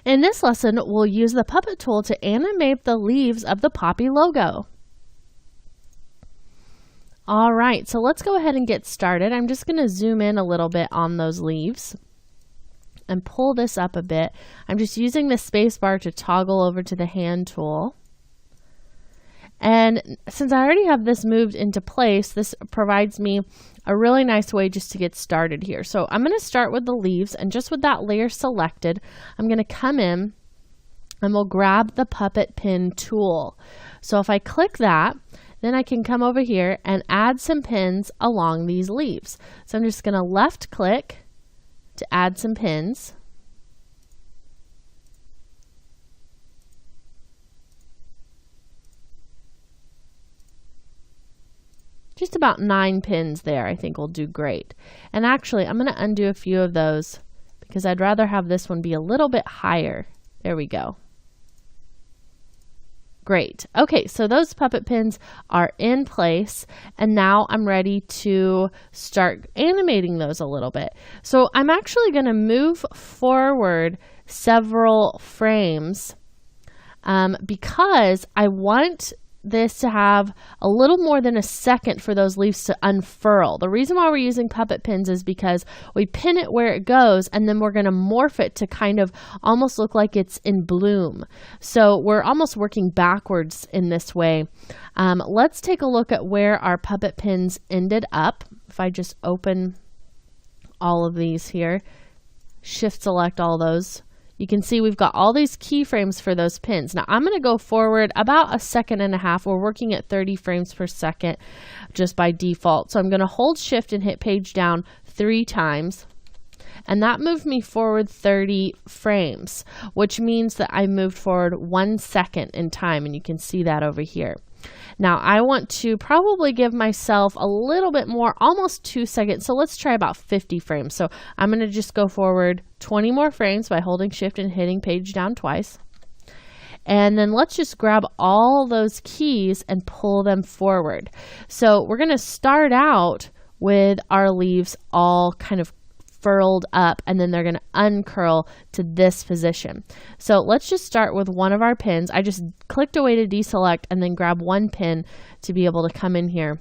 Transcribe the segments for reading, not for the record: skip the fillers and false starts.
In this lesson, we'll use the puppet tool to animate the leaves of the poppy logo. All right, so let's go ahead and get started. I'm just going to zoom in a little bit on those leaves and pull this up a bit. I'm just using the space bar to toggle over to the hand tool. And since I already have this moved into place, this provides me a really nice way just to get started here. So I'm going to start with the leaves, and just with that layer selected, I'm going to come in and we'll grab the puppet pin tool. So if I click that, then I can come over here and add some pins along these leaves. So I'm just going to left click to add some pins. Just about 9 pins there, I think will do great. And actually, I'm going to undo a few of those because I'd rather have this one be a little bit higher. There we go. Great. Okay, so those puppet pins are in place, and now I'm ready to start animating those a little bit. So I'm actually going to move forward several frames because I want this to have a little more than a second for those leaves to unfurl. The reason why we're using puppet pins is because we pin it where it goes, and then we're going to morph it to kind of almost look like it's in bloom. So we're almost working backwards in this way. Let's take a look at where our puppet pins ended up. If I just open all of these here, shift select all those, you can see we've got all these keyframes for those pins. Now I'm going to go forward about 1.5 seconds. We're working at 30 frames per second just by default. So I'm going to hold shift and hit page down 3 times. And that moved me forward 30 frames, which means that I moved forward 1 second in time. And you can see that over here. Now I want to probably give myself a little bit more, almost 2 seconds. So let's try about 50 frames. So I'm going to just go forward 20 more frames by holding shift and hitting page down twice. And then let's just grab all those keys and pull them forward. So we're going to start out with our leaves all kind of furled up, and then they're going to uncurl to this position. So let's just start with one of our pins. I just clicked away to deselect and then grab one pin to be able to come in here.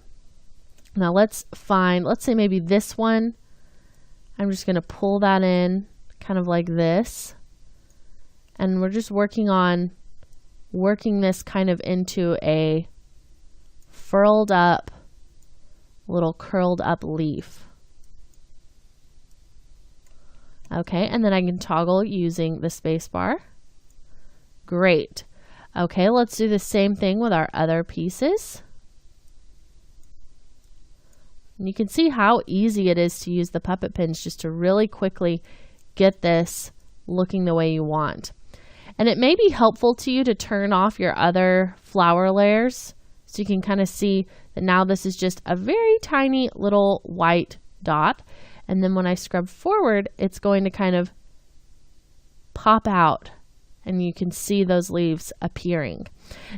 Now let's say maybe this one. I'm just going to pull that in kind of like this. And we're just working this kind of into a furled up, little curled up leaf. Okay, and then I can toggle using the space bar. Great. Okay, let's do the same thing with our other pieces. And you can see how easy it is to use the puppet pins just to really quickly get this looking the way you want. And it may be helpful to you to turn off your other flower layers so you can kind of see that now this is just a very tiny little white dot. And then when I scrub forward, it's going to kind of pop out and you can see those leaves appearing.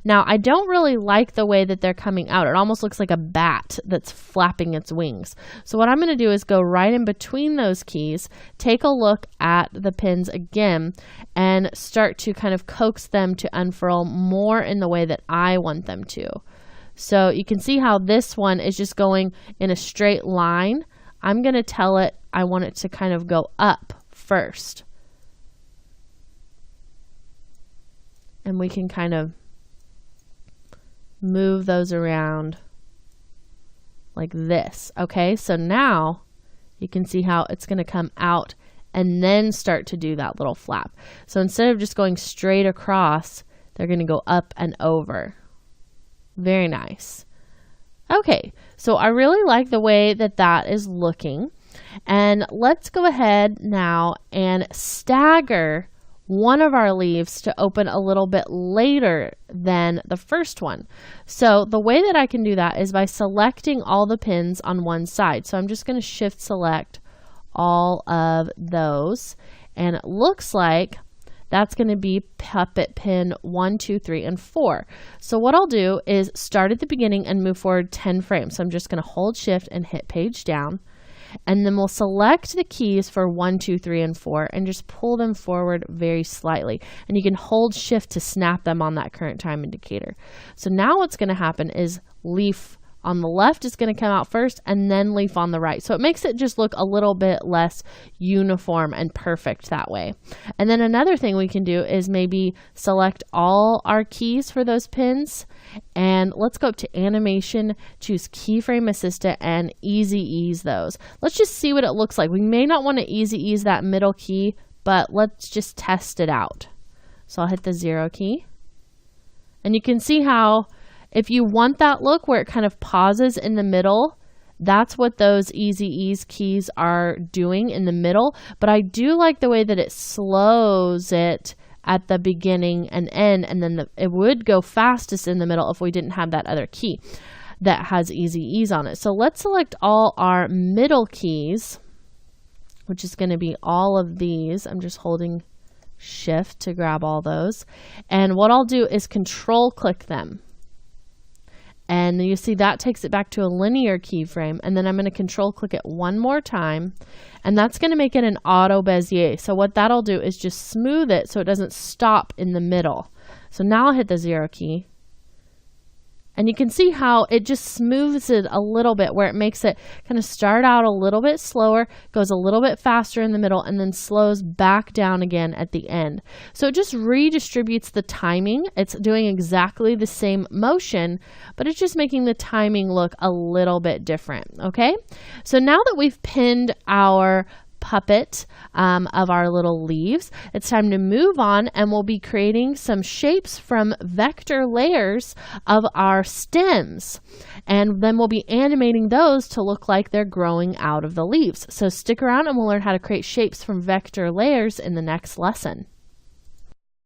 Now, I don't really like the way that they're coming out. It almost looks like a bat that's flapping its wings. So what I'm going to do is go right in between those keys, take a look at the pins again, and start to kind of coax them to unfurl more in the way that I want them to. So you can see how this one is just going in a straight line. I'm going to tell it I want it to kind of go up first. And we can kind of move those around like this. Okay, so now you can see how it's going to come out and then start to do that little flap. So instead of just going straight across, they're going to go up and over. Very nice. Okay, so I really like the way that that is looking. And let's go ahead now and stagger one of our leaves to open a little bit later than the first one. So the way that I can do that is by selecting all the pins on one side. So I'm just going to shift select all of those. And it looks like that's going to be puppet pin 1, 2, 3, and 4. So what I'll do is start at the beginning and move forward 10 frames. So I'm just going to hold shift and hit page down. and then we'll select the keys for 1, 2, 3, and 4 and just pull them forward very slightly. And you can hold shift to snap them on that current time indicator. So now what's going to happen is leaf on the left is going to come out first and then leaf on the right. So it makes it just look a little bit less uniform and perfect that way. And then another thing we can do is maybe select all our keys for those pins, and let's go up to animation, choose keyframe assistant, and easy ease those. Let's just see what it looks like. We may not want to easy ease that middle key, but let's just test it out. So I'll hit the 0 key, and you can see how if you want that look where it kind of pauses in the middle, that's what those easy ease keys are doing in the middle. But I do like the way that it slows it at the beginning and end, and then it would go fastest in the middle if we didn't have that other key that has easy ease on it. So let's select all our middle keys, which is going to be all of these. I'm just holding shift to grab all those. And what I'll do is control click them. And you see that takes it back to a linear keyframe. And then I'm going to control click it one more time. And that's going to make it an auto Bezier. So what that'll do is just smooth it so it doesn't stop in the middle. So now I'll hit the 0 key. And you can see how it just smooths it a little bit, where it makes it kind of start out a little bit slower, goes a little bit faster in the middle, and then slows back down again at the end. So it just redistributes the timing. It's doing exactly the same motion, but it's just making the timing look a little bit different, okay? So now that we've pinned our puppet of our little leaves, it's time to move on, and we'll be creating some shapes from vector layers of our stems, and then we'll be animating those to look like they're growing out of the leaves. So stick around and we'll learn how to create shapes from vector layers in the next lesson.